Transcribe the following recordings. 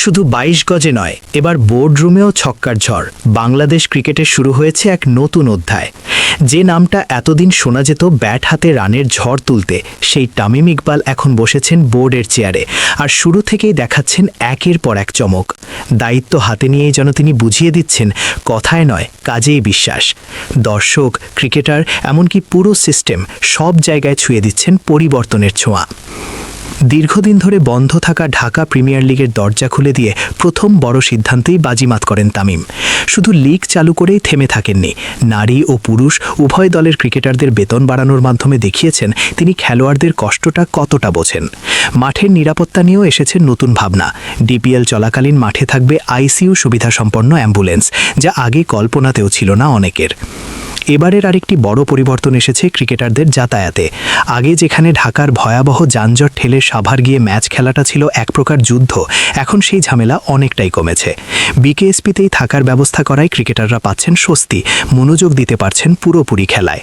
শুধু ২২ গজে নয়, এবার বোর্ডরুমেও ছক্কার ঝড়। বাংলাদেশ ক্রিকেটে শুরু হয়েছে এক নতুন অধ্যায়। যে নামটা এতদিন শোনা যেত ব্যাট হাতে রানের ঝড় তুলতে, সেই তামিম ইকবাল এখন বসেছেন বোর্ডের চেয়ারে, আর শুরু থেকেই দেখাচ্ছেন একের পর এক চমক। দায়িত্ব হাতে নিয়েই যেন তিনি বুঝিয়ে দিচ্ছেন, কথায় নয় কাজেই বিশ্বাস। দর্শক, ক্রিকেটার, এমনকি পুরো সিস্টেম সব জায়গায় ছুঁয়ে দিচ্ছেন পরিবর্তনের ছোঁয়া। দীর্ঘদিন ধরে বন্ধ থাকা ঢাকা প্রিমিয়ার লিগের দরজা খুলে দিয়ে প্রথম বড় সিদ্ধান্তেই বাজিমাত করেন তামিম। শুধু লিগ চালু করেই থেমে থাকেননি, নারী ও পুরুষ উভয় দলের ক্রিকেটারদের বেতন বাড়ানোর মাধ্যমে দেখিয়েছেন তিনি খেলোয়াড়দের কষ্টটা কতটা বোঝেন। মাঠের নিরাপত্তা নিয়েও এসেছে নতুন ভাবনা। ডিপিএল চলাকালীন মাঠে থাকবে আইসিইউ সুবিধাসম্পন্ন অ্যাম্বুলেন্স, যা আগে কল্পনাতেও ছিল না অনেকের। এবারের আরেকটি বড় পরিবর্তন এসেছে ক্রিকেটারদের যাতায়াতে। আগে যেখানে ঢাকার ভয়াবহ যানজট ঠেলে সাভার গিয়ে ম্যাচ খেলাটা ছিল এক প্রকার যুদ্ধ, এখন সেই ঝামেলা অনেকটাই কমেছে। বিকেএসপিতেই থাকার ব্যবস্থা করায় ক্রিকেটাররা পাচ্ছেন স্বস্তি, মনোযোগ দিতে পারছেন পুরোপুরি খেলায়।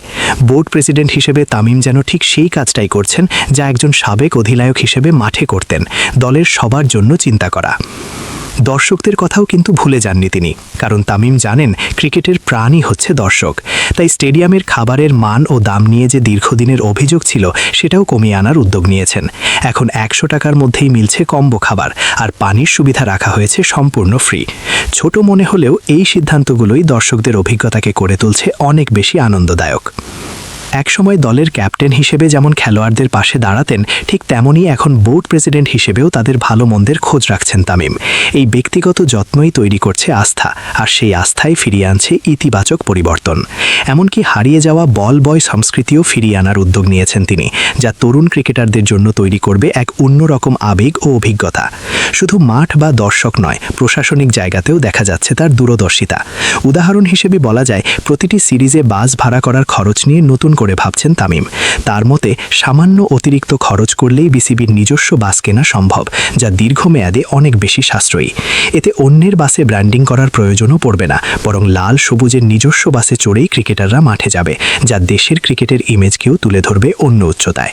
বোর্ড প্রেসিডেন্ট হিসেবে তামিম যেন ঠিক সেই কাজটাই করছেন যা একজন সাবেক অধিনায়ক হিসেবে মাঠে করতেন, দলের সবার জন্য চিন্তা করা। দর্শকদের কথাও কিন্তু ভুলে যাননি তিনি, কারণ তামিম জানেন ক্রিকেটের প্রাণই হচ্ছে দর্শক। তাই স্টেডিয়ামের খাবারের মান ও দাম নিয়ে যে দীর্ঘদিনের অভিযোগ ছিল, সেটাও কমিয়ে আনার উদ্যোগ নিয়েছেন। এখন ১০০ টাকার মধ্যেই মিলছে কম্বো খাবার, আর পানির সুবিধা রাখা হয়েছে সম্পূর্ণ ফ্রি। ছোট মনে হলেও এই সিদ্ধান্তগুলোই দর্শকদের অভিজ্ঞতাকে করে তুলছে অনেক বেশি আনন্দদায়ক। একসময় দলের ক্যাপ্টেন হিসেবে যেমন খেলোয়াড়দের পাশে দাঁড়াতেন, ঠিক তেমনই এখন বোর্ড প্রেসিডেন্ট হিসেবেও তাদের ভালো মন্দের খোঁজ রাখছেন তামিম। এই ব্যক্তিগত যত্নই তৈরি করছে আস্থা, আর সেই আস্থায় ফিরিয়ে আনছে ইতিবাচক পরিবর্তন। এমনকি হারিয়ে যাওয়া বল বয় সংস্কৃতিও ফিরিয়ে আনার উদ্যোগ নিয়েছেন তিনি, যা তরুণ ক্রিকেটারদের জন্য তৈরি করবে এক অন্যরকম আবেগ ও অভিজ্ঞতা। শুধু মাঠ বা দর্শক নয়, প্রশাসনিক জায়গাতেও দেখা যাচ্ছে তার দূরদর্শিতা। উদাহরণ হিসেবে বলা যায়, প্রতিটি সিরিজে বাস ভাড়া করার খরচ নিয়ে নতুন করে ভাবছেন তামিম। তার মতে, সামান্য অতিরিক্ত খরচ করলেই বিসিবির নিজস্ব বাস কেনা সম্ভব, যা দীর্ঘমেয়াদে অনেক বেশি সাশ্রয়ী। এতে অন্যের বাসে ব্র্যান্ডিং করার প্রয়োজনও পড়বে না, বরং লাল সবুজের নিজস্ব বাসে চড়েই ক্রিকেটাররা মাঠে যাবে, যা দেশের ক্রিকেটের ইমেজকেও তুলে ধরবে অন্য উচ্চতায়।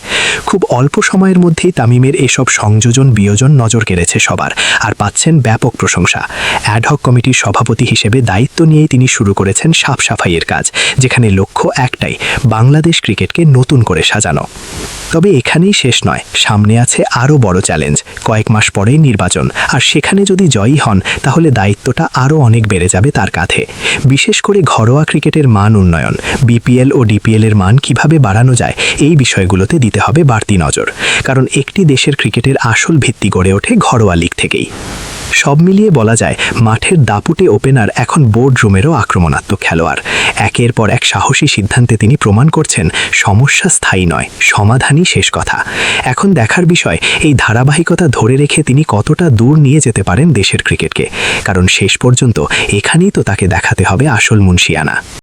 খুব অল্প সময়ের মধ্যেই তামিমের এসব সংযোজন বিয়োজন নজর কেড়েছে সবার, আর পাচ্ছেন ব্যাপক প্রশংসা। অ্যাডহক কমিটির সভাপতি হিসেবে দায়িত্ব নিয়েই তিনি শুরু করেছেন সাফ সাফাইয়ের কাজ, যেখানে লক্ষ্য একটাই, বাংলাদেশ ক্রিকেটকে নতুন করে সাজানো। তবে এখানেই শেষ নয়, সামনে আছে আরও বড় চ্যালেঞ্জ। কয়েক মাস পরেই নির্বাচন, আর সেখানে যদি জয়ী হন, তাহলে দায়িত্বটা আরও অনেক বেড়ে যাবে তার কাঁধে। বিশেষ করে ঘরোয়া ক্রিকেটের মান উন্নয়ন, বিপিএল ও ডিপিএল এর মান কিভাবে বাড়ানো যায়, এই বিষয়গুলোতে দিতে হবে বাড়তি নজর। কারণ একটি দেশের ক্রিকেটের আসল ভিত্তি গড়ে ওঠে ঘরোয়া লিগ থেকেই। সব মিলিয়ে বলা যায়, মাঠের দাপুটে ওপেনার এখন বোর্ডরুমেরও আক্রমণাত্মক খেলোয়াড়। একের পর এক সাহসী সিদ্ধান্তে তিনি প্রমাণ করছেন, সমস্যা স্থায়ী নয়, সমাধানই শেষ কথা। এখন দেখার বিষয়, এই ধারাবাহিকতা ধরে রেখে তিনি কতটা দূর নিয়ে যেতে পারেন দেশের ক্রিকেটকে। কারণ শেষ পর্যন্ত এখানেই তো তাকে দেখাতে হবে আসল মুনশিয়ানা।